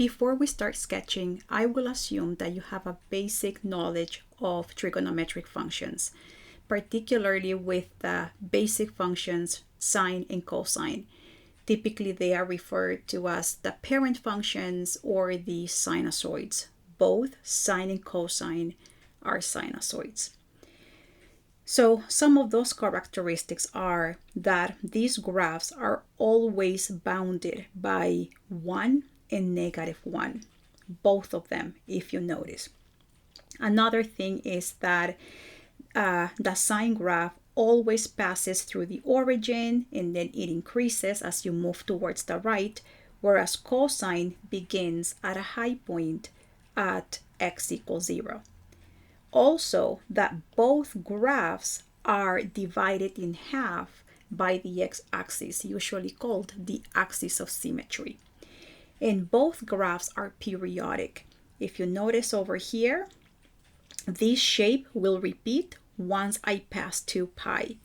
before we start sketching, I will assume that you have a basic knowledge of trigonometric functions, particularly with the basic functions sine and cosine. Typically, they are referred to as the parent functions or the sinusoids. Both sine and cosine are sinusoids. So some of those characteristics are that these graphs are always bounded by 1 and -1, both of them, if you notice. Another thing is that the sine graph always passes through the origin and then it increases as you move towards the right, whereas cosine begins at a high point at x equals 0. Also, that both graphs are divided in half by the x-axis, usually called the axis of symmetry. And both graphs are periodic. If you notice over here, this shape will repeat once I pass 2 pi.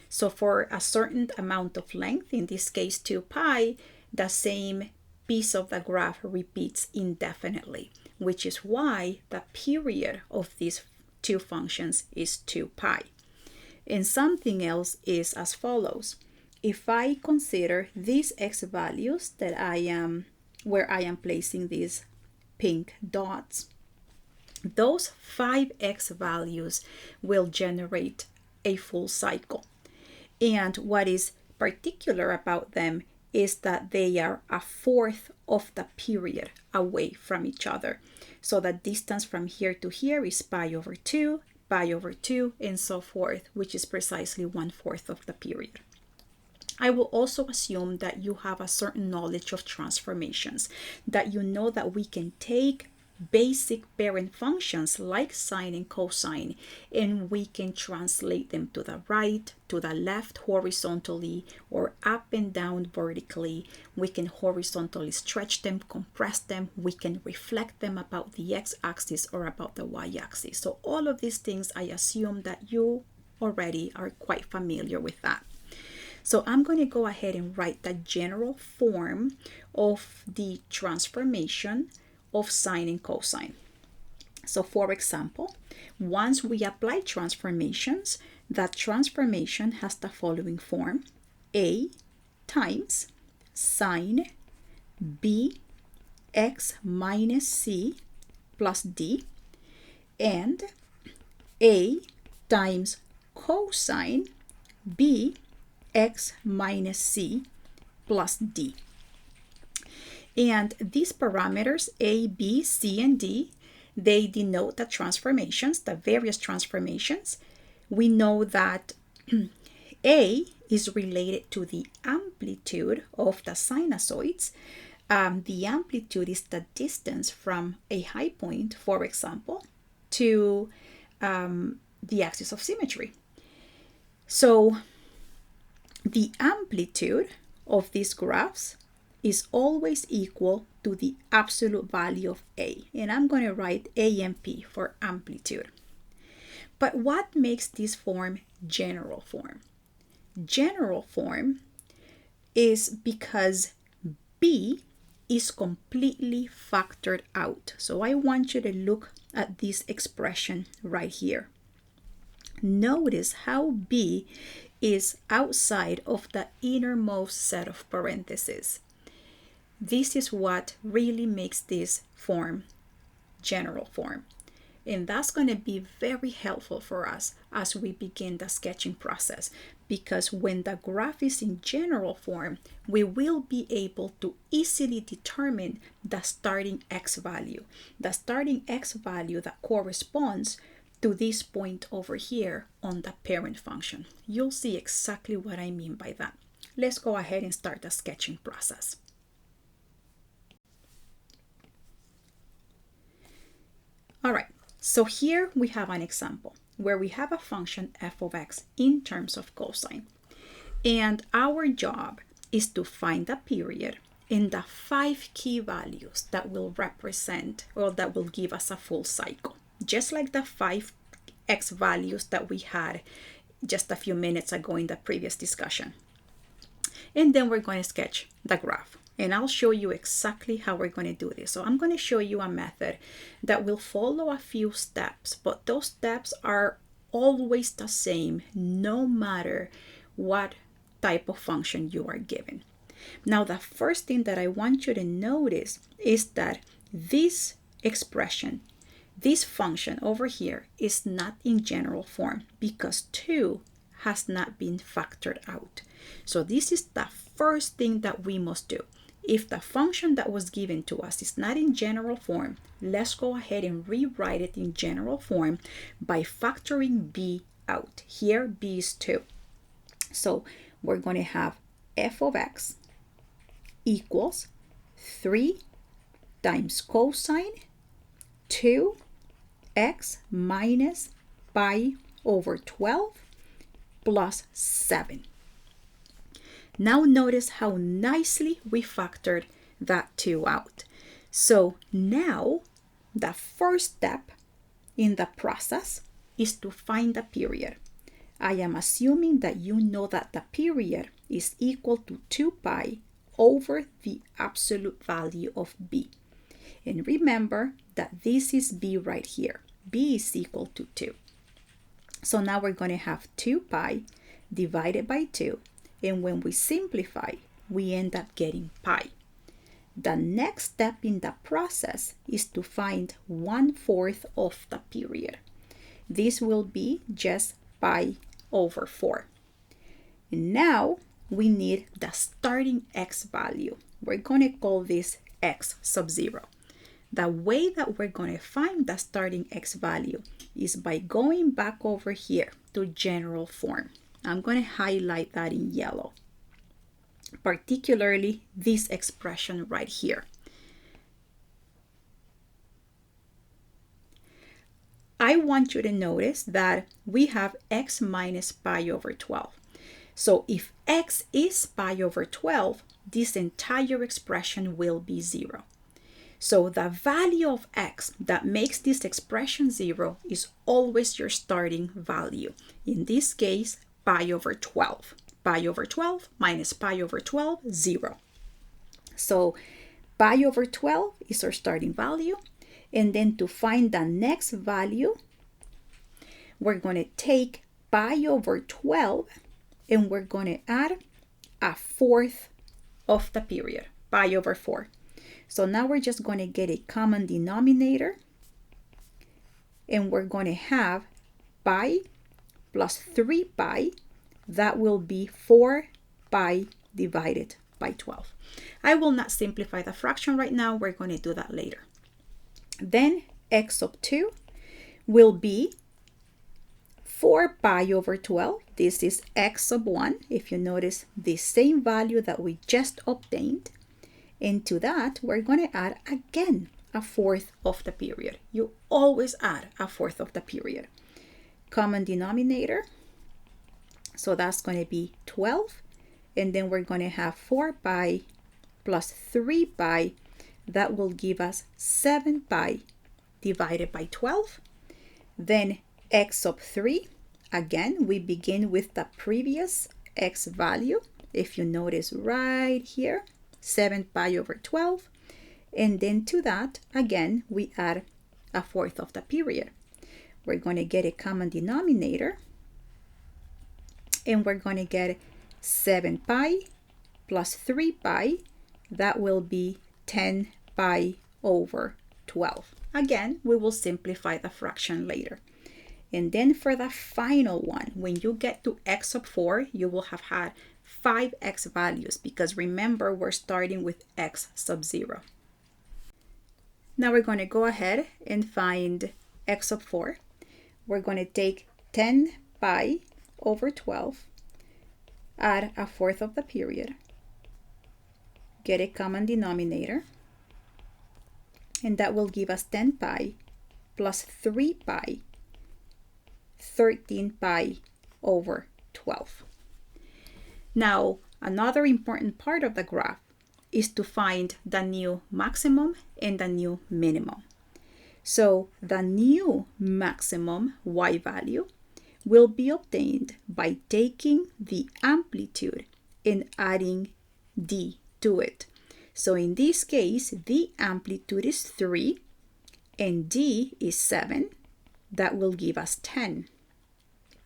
So for a certain amount of length, in this case 2 pi, the same piece of the graph repeats indefinitely, which is why the period of these two functions is 2 pi. And something else is as follows. If I consider these x values that where I am placing these pink dots, those 5x values will generate a full cycle. And what is particular about them is that they are a fourth of the period away from each other. So the distance from here to here is pi over 2, and so forth, which is precisely 1/4 of the period. I will also assume that you have a certain knowledge of transformations, that you know that we can take basic parent functions like sine and cosine, and we can translate them to the right, to the left horizontally, or up and down vertically. We can horizontally stretch them, compress them. We can reflect them about the x-axis or about the y-axis. So all of these things, I assume that you already are quite familiar with that. So I'm going to go ahead and write the general form of the transformation of sine and cosine. So for example, once we apply transformations, that transformation has the following form: a times sine b x minus c plus d, and a times cosine b x minus c plus d. And these parameters a, b, c, and d, they denote the transformations, the various transformations. We know that a is related to the amplitude of the sinusoids. The amplitude is the distance from a high point, for example, to the axis of symmetry. So the amplitude of these graphs is always equal to the absolute value of a. And I'm going to write a and p for amplitude. But what makes this form general form? General form is because b is completely factored out. So I want you to look at this expression right here. Notice how b is outside of the innermost set of parentheses. This is what really makes this form general form. And that's going to be very helpful for us as we begin the sketching process, because when the graph is in general form, we will be able to easily determine the starting x value. The starting x value that corresponds to this point over here on the parent function. You'll see exactly what I mean by that. Let's go ahead and start the sketching process. All right, so here we have an example where we have a function f of x in terms of cosine. And our job is to find the period and the 5 key values that will represent or that will give us a full cycle. Just like the 5 x values that we had just a few minutes ago in the previous discussion. And then we're going to sketch the graph. And I'll show you exactly how we're going to do this. So I'm going to show you a method that will follow a few steps, but those steps are always the same no matter what type of function you are given. Now, the first thing that I want you to notice is that this expression, this function over here, is not in general form because 2 has not been factored out. So this is the first thing that we must do. If the function that was given to us is not in general form, let's go ahead and rewrite it in general form by factoring b out. Here, b is 2. So we're going to have f of x equals 3 times cosine 2x minus pi over 12 plus 7. Now notice how nicely we factored that 2 out. So now the first step in the process is to find the period. I am assuming that you know that the period is equal to 2 pi over the absolute value of b. And remember that this is b right here. b is equal to 2. So now we're going to have 2 pi divided by 2. And when we simplify, we end up getting pi. The next step in the process is to find 1/4 of the period. This will be just pi over 4. And now we need the starting x value. We're going to call this x sub 0. The way that we're going to find the starting x value is by going back over here to general form. I'm going to highlight that in yellow, particularly this expression right here. I want you to notice that we have x minus pi over 12. So if x is pi over 12, this entire expression will be 0. So the value of x that makes this expression 0 is always your starting value. In this case, pi over 12. Pi over 12 minus pi over 12, 0. So pi over 12 is our starting value. And then to find the next value, we're going to take pi over 12 and we're going to add 1/4 of the period, pi over 4. So now we're just going to get a common denominator. And we're going to have pi plus 3 pi, that will be 4 pi divided by 12. I will not simplify the fraction right now. We're going to do that later. Then x sub 2 will be 4 pi over 12. This is x sub 1. If you notice the same value that we just obtained. And to that, we're going to add again 1/4 of the period. You always add 1/4 of the period. Common denominator, so that's going to be 12, and then we're going to have 4 pi plus 3 pi, that will give us 7 pi divided by 12. Then x sub 3, again we begin with the previous x value. If you notice right here, 7 pi over 12, and then to that again we add 1/4 of the period. We're going to get a common denominator, and we're going to get 7 pi plus 3 pi, that will be 10 pi over 12. Again, we will simplify the fraction later. And then for the final one, when you get to x sub 4, you will have had 5 x values, because remember, we're starting with x sub 0. Now we're going to go ahead and find x sub 4. We're going to take 10 pi over 12, add 1/4 of the period, get a common denominator, and that will give us 10 pi plus 3 pi, 13 pi over 12. Now, another important part of the graph is to find the new maximum and the new minimum. So the new maximum y value will be obtained by taking the amplitude and adding d to it. So in this case, the amplitude is 3 and D is 7. That will give us 10.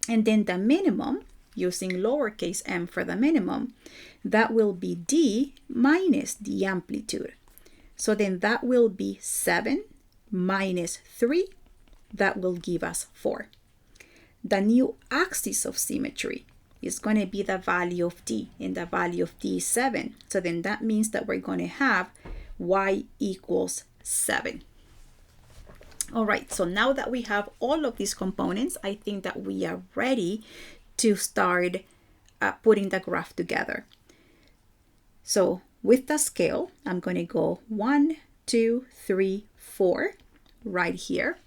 And then the minimum, using lowercase m for the minimum, that will be D minus the amplitude. So then that will be 7 minus 3. That will give us 4. The new axis of symmetry is going to be the value of D, and the value of D is 7. So then that means that we're going to have y equals 7. All right, so now that we have all of these components, I think that we are ready to start putting the graph together. So with the scale, I'm going to go 1, 2, 3, 4 right here.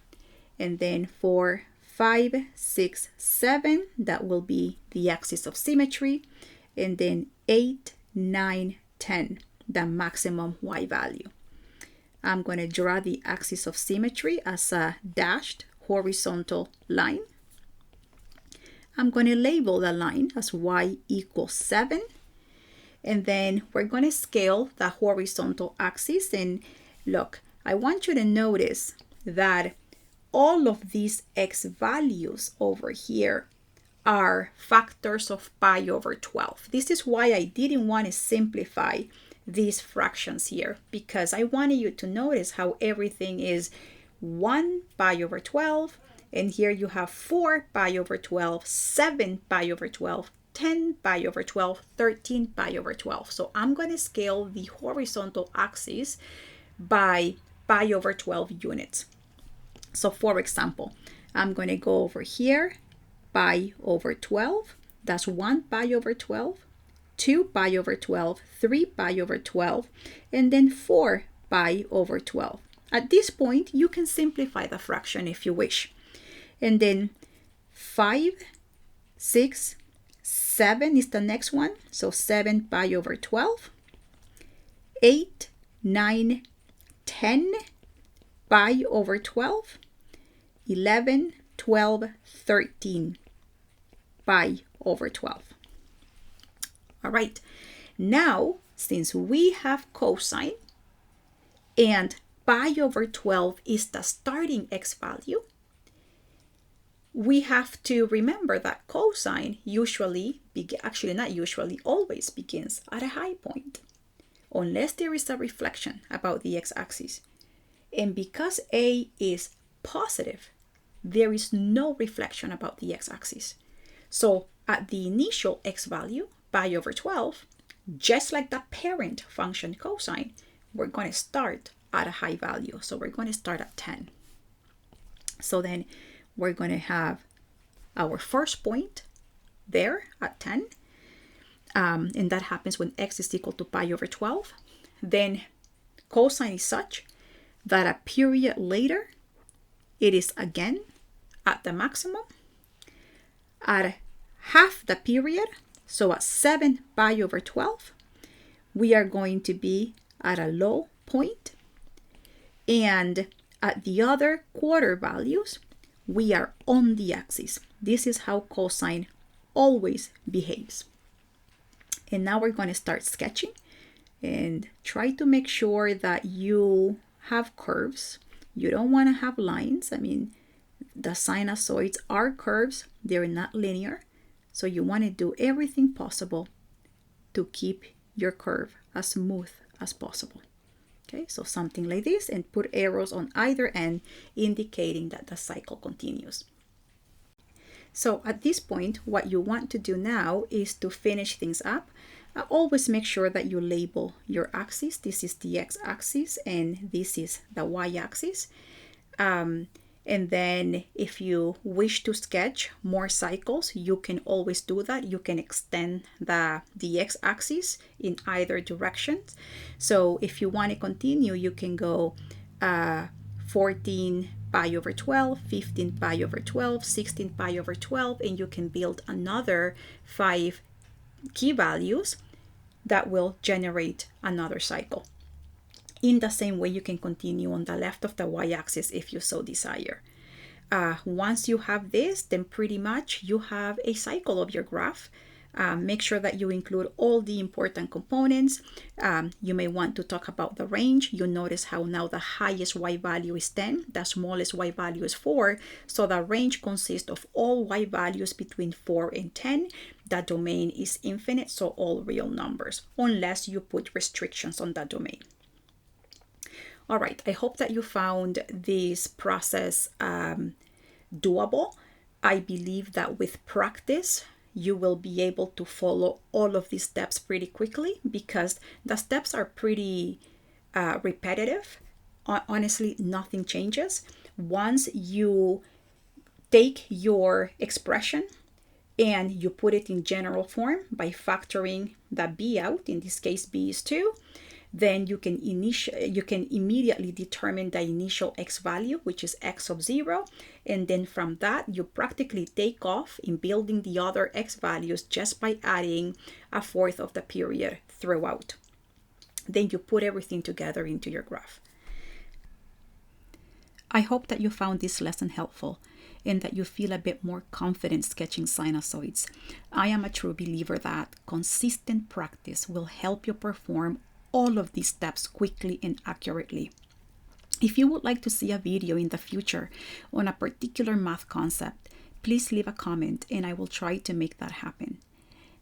And then for 5, 6, 7, that will be the axis of symmetry. And then 8, 9, 10, the maximum y value. I'm going to draw the axis of symmetry as a dashed horizontal line. I'm going to label the line as y equals 7. And then we're going to scale the horizontal axis. And look, I want you to notice that all of these x values over here are factors of pi over 12. This is why I didn't want to simplify these fractions here, because I wanted you to notice how everything is 1 pi over 12, and here you have 4 pi over 12, 7 pi over 12, 10 pi over 12, 13 pi over 12. So I'm going to scale the horizontal axis by pi over 12 units. So for example, I'm going to go over here, pi over 12, that's 1 pi over 12, 2 pi over 12, 3 pi over 12, and then 4 pi over 12. At this point, you can simplify the fraction if you wish. And then 5, 6, 7 is the next one. So 7 pi over 12, 8, 9, 10 pi over 12, 11, 12, 13 pi over 12. All right, now since we have cosine and pi over 12 is the starting x value, we have to remember that cosine usually, actually not usually, always begins at a high point, unless there is a reflection about the x-axis. And because a is positive, there is no reflection about the x-axis. So at the initial x value, pi over 12, just like the parent function cosine, we're going to start at a high value. So we're going to start at 10. So then we're going to have our first point there at 10. And that happens when x is equal to pi over 12. Then cosine is such that a period later, it is again at the maximum. At half the period, so at 7 pi over 12, we are going to be at a low point. And at the other quarter values, we are on the axis. This is how cosine always behaves. And now we're going to start sketching and try to make sure that you have curves. You don't want to have lines. I mean, the sinusoids are curves. They're not linear. So you want to do everything possible to keep your curve as smooth as possible. Okay, so something like this, and put arrows on either end indicating that the cycle continues. So at this point, what you want to do now is to finish things up. Always make sure that you label your axis. This is the x-axis and this is the y-axis. And then if you wish to sketch more cycles, you can always do that. You can extend the x-axis in either direction. So if you want to continue, you can go 14 pi over 12, 15 pi over 12, 16 pi over 12, and you can build another 5 key values that will generate another cycle. In the same way, you can continue on the left of the y-axis if you so desire. Once you have this, then pretty much you have a cycle of your graph. Make sure that you include all the important components. You may want to talk about the range. You notice how now the highest y value is 10, the smallest y value is 4. So the range consists of all y values between 4 and 10. The domain is infinite, so all real numbers, unless you put restrictions on that domain. All right, I hope that you found this process doable. I believe that with practice, you will be able to follow all of these steps pretty quickly because the steps are pretty repetitive. Honestly, nothing changes. Once you take your expression and you put it in general form by factoring the b out, in this case b is 2, then you can immediately determine the initial x value, which is x of 0, and then from that you practically take off in building the other x values just by adding a fourth of the period throughout. Then you put everything together into your graph. I hope that you found this lesson helpful and that you feel a bit more confident sketching sinusoids. I am a true believer that consistent practice will help you perform all of these steps quickly and accurately. If you would like to see a video in the future on a particular math concept, please leave a comment and I will try to make that happen.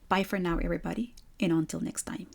Bye for now, everybody, and until next time.